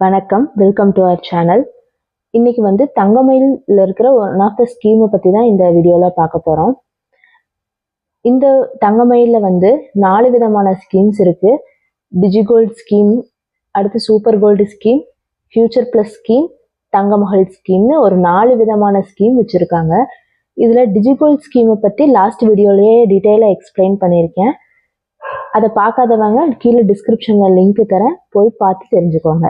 வணக்கம், welcome to our channel. இன்னைக்கு வந்து தங்கமயில்ல இருக்கிற ஒன் ஆஃப் த ஸ்கீமை பற்றி தான் இந்த வீடியோவில் பார்க்க போகிறோம். இந்த தங்கமயில்ல வந்து 4 விதமான ஸ்கீம்ஸ் இருக்குது. டிஜிகோல்டு ஸ்கீம், அடுத்து super gold scheme, future plus scheme, தங்கமகள் ஸ்கீம்னு ஒரு 4 விதமான ஸ்கீம் வச்சுருக்காங்க. இதில் டிஜிகோல்டு ஸ்கீமை பற்றி லாஸ்ட் வீடியோலேயே டீட்டெயிலாக எக்ஸ்பிளைன் பண்ணியிருக்கேன். அதை பார்க்காதவங்க கீழே டிஸ்கிரிப்ஷனில் லிங்க் தரேன், போய் பார்த்து தெரிஞ்சுக்கோங்க.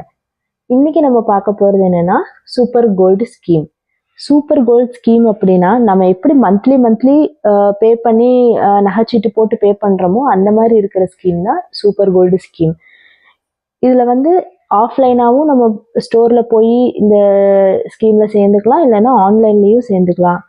இன்னைக்கு நம்ம பார்க்க போகிறது என்னன்னா super gold scheme. Super gold scheme அப்படின்னா நம்ம எப்படி மந்த்லி பே பண்ணி நகைச்சீட்டு போட்டு பே பண்ணுறோமோ அந்த மாதிரி இருக்கிற ஸ்கீம் தான் சூப்பர் கோல்டு ஸ்கீம். இதில் வந்து ஆஃப்லைனாகவும் நம்ம ஸ்டோரில் போய் இந்த ஸ்கீமில் சேர்ந்துக்கலாம், இல்லைன்னா ஆன்லைன்லேயும் சேர்ந்துக்கலாம்.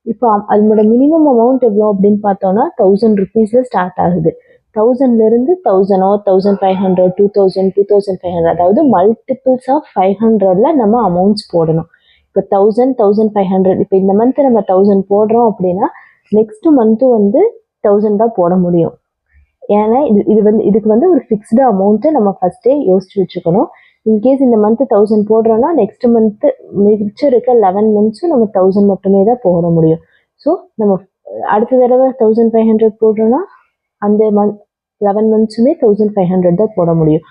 இப்போ அதனோட மினிமம் அமௌண்ட் எவ்வளோ அப்படின்னு பார்த்தோன்னா 1000 ருபீஸில் ஸ்டார்ட் ஆகுது. 1000லேருந்து 1000 1500 2000 2500, அதாவது மல்டிபிள்ஸ் ஆஃப் 500ல நம்ம அமௌண்ட்ஸ் போடணும். இப்போ 1000 1500, இப்போ இந்த மந்த் நம்ம 1000 போடுறோம் அப்படின்னா நெக்ஸ்ட் மந்த்து வந்து 1000 தான் போட முடியும். ஏன்னா இதுக்கு வந்து ஒரு ஃபிக்ஸ்டு அமௌண்ட்டு நம்ம ஃபஸ்ட்டே யோசிச்சு வச்சுக்கணும். இன்கேஸ் இந்த மந்த்து 1000 போடுறோன்னா நெக்ஸ்ட் மந்த்து மிச்சம் இருக்க 11 மந்த்ஸும் நம்ம 1000 மட்டுமே தான் போட முடியும். ஸோ நம்ம அடுத்த தடவை 1500 போடுறோன்னா அந்த 11 மந்த்ஸுமே 1500 தான் போட முடியும்.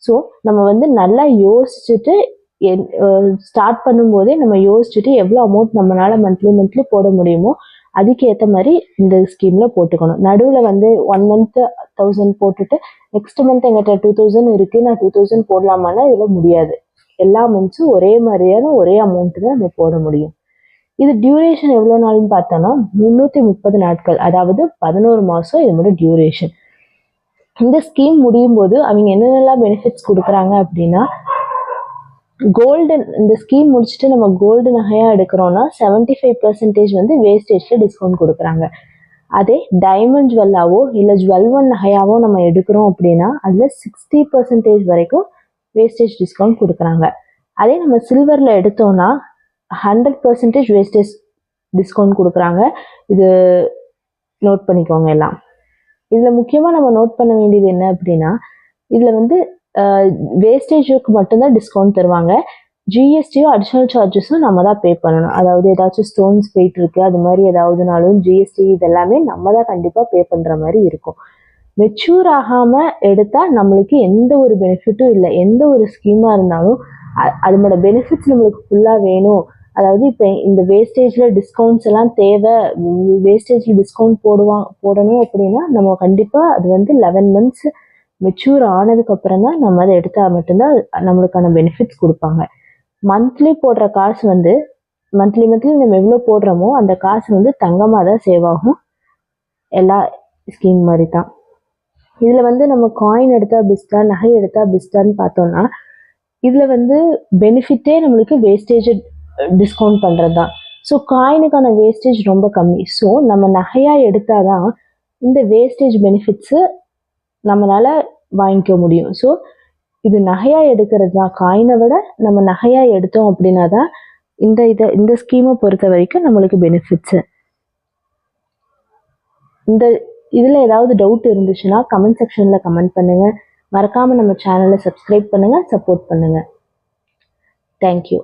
ஸோ நம்ம வந்து நல்லா யோசிச்சுட்டு ஸ்டார்ட் பண்ணும்போதே நம்ம யோசிச்சுட்டு எவ்வளோ அமௌண்ட் நம்மளால் மந்த்லி போட முடியுமோ அதுக்கேற்ற மாதிரி இந்த ஸ்கீமில் போட்டுக்கணும். நடுவில் வந்து 1 மந்த் 1000 போட்டுட்டு நெக்ஸ்ட் மந்த் எங்கிட்ட 2000 இருக்குது, நான் 2000 போடலாமான்னா இதில் முடியாது. எல்லா மந்த்ஸும் ஒரே மாதிரியான ஒரே அமௌண்ட்டு தான் நம்ம போட முடியும். இது டியூரேஷன் எவ்வளோ நாள்னு பார்த்தோன்னா 330 நாட்கள், அதாவது 11 மாதம் இதோட டியூரேஷன். இந்த ஸ்கீம் முடியும் போது அவங்க என்னென்னலாம் பெனிஃபிட்ஸ் கொடுக்குறாங்க அப்படின்னா, கோல்டன் இந்த ஸ்கீம் முடிச்சுட்டு நம்ம கோல்டு நகையாக எடுக்கிறோன்னா 75% வந்து வேஸ்டேஜில் டிஸ்கவுண்ட் கொடுக்குறாங்க. அதே டைமண்ட் ஜுவல்லாவோ இல்லை ஜுவல் நகையாவோ நம்ம எடுக்கிறோம் அப்படின்னா அதில் 60% வரைக்கும் வேஸ்டேஜ் டிஸ்கவுண்ட் கொடுக்குறாங்க. அதே நம்ம சில்வரில் எடுத்தோன்னா 100% வேஸ்டேஜ் டிஸ்கவுண்ட் கொடுக்குறாங்க. இது நோட் பண்ணிக்கோங்க எல்லாம். இதில் முக்கியமாக நம்ம நோட் பண்ண வேண்டியது என்ன அப்படின்னா, இதில் வந்து வேஸ்டேஜுக்கு மட்டும்தான் டிஸ்கவுண்ட் தருவாங்க. ஜிஎஸ்டியும் அடிஷ்னல் சார்ஜஸும் நம்ம தான் பே பண்ணணும். அதாவது ஏதாச்சும் ஸ்டோன்ஸ் போயிட்டு இருக்கு அது மாதிரி ஏதாவதுனாலும் ஜிஎஸ்டி இதெல்லாமே நம்ம தான் கண்டிப்பாக பே பண்ணுற மாதிரி இருக்கும். மெச்சூர் ஆகாமல் எடுத்தால் நம்மளுக்கு எந்த ஒரு பெனிஃபிட்டும் இல்லை. எந்த ஒரு ஸ்கீமாக இருந்தாலும் அதனோட பெனிஃபிட்ஸ் நம்மளுக்கு ஃபுல்லாக வேணும். அதாவது இப்போ இந்த வேஸ்டேஜில் டிஸ்கவுண்ட்ஸ் எல்லாம் தேவை, வேஸ்டேஜில் டிஸ்கவுண்ட் போடணும் அப்படின்னா நம்ம கண்டிப்பாக அது வந்து 11 மந்த்ஸ் மெச்சூர் ஆனதுக்கப்புறம் தான் நம்ம அதை எடுத்தால் மட்டும்தான் நம்மளுக்கான பெனிஃபிட்ஸ் கொடுப்பாங்க. மந்த்லி போடுற காசு வந்து மந்த்லி நம்ம எவ்வளோ போடுறோமோ அந்த காசு வந்து தங்கமாக தான் சேவ் ஆகும். எல்லா ஸ்கீம் மாதிரி தான். இதில் வந்து நம்ம காயின் எடுத்தால் பெஸ்ட்டாக, நகை எடுத்தால் பெஸ்ட்டான்னு பார்த்தோம்னா இதில் வந்து பெனிஃபிட்டே நம்மளுக்கு வேஸ்டேஜை டிஸ்கவுண்ட் பண்ணுறது தான். ஸோ காயினுக்கான வேஸ்டேஜ் ரொம்ப கம்மி. ஸோ நம்ம நகையாக எடுத்தால் தான் இந்த வேஸ்டேஜ் பெனிஃபிட்ஸு நம்மளால் வாங்கிக்க முடியும். ஸோ இது நகையாக எடுக்கிறது தான். காயினை விட நம்ம நகையாக எடுத்தோம் அப்படின்னா தான் இந்த ஸ்கீமை பொறுத்த வரைக்கும் நம்மளுக்கு பெனிஃபிட்ஸு. இதில் ஏதாவது டவுட் இருந்துச்சுன்னா கமெண்ட் செக்ஷனில் கமெண்ட் பண்ணுங்கள். மறக்காமல் நம்ம சேனலை சப்ஸ்கிரைப் பண்ணுங்கள், சப்போர்ட் பண்ணுங்கள். தேங்க்யூ.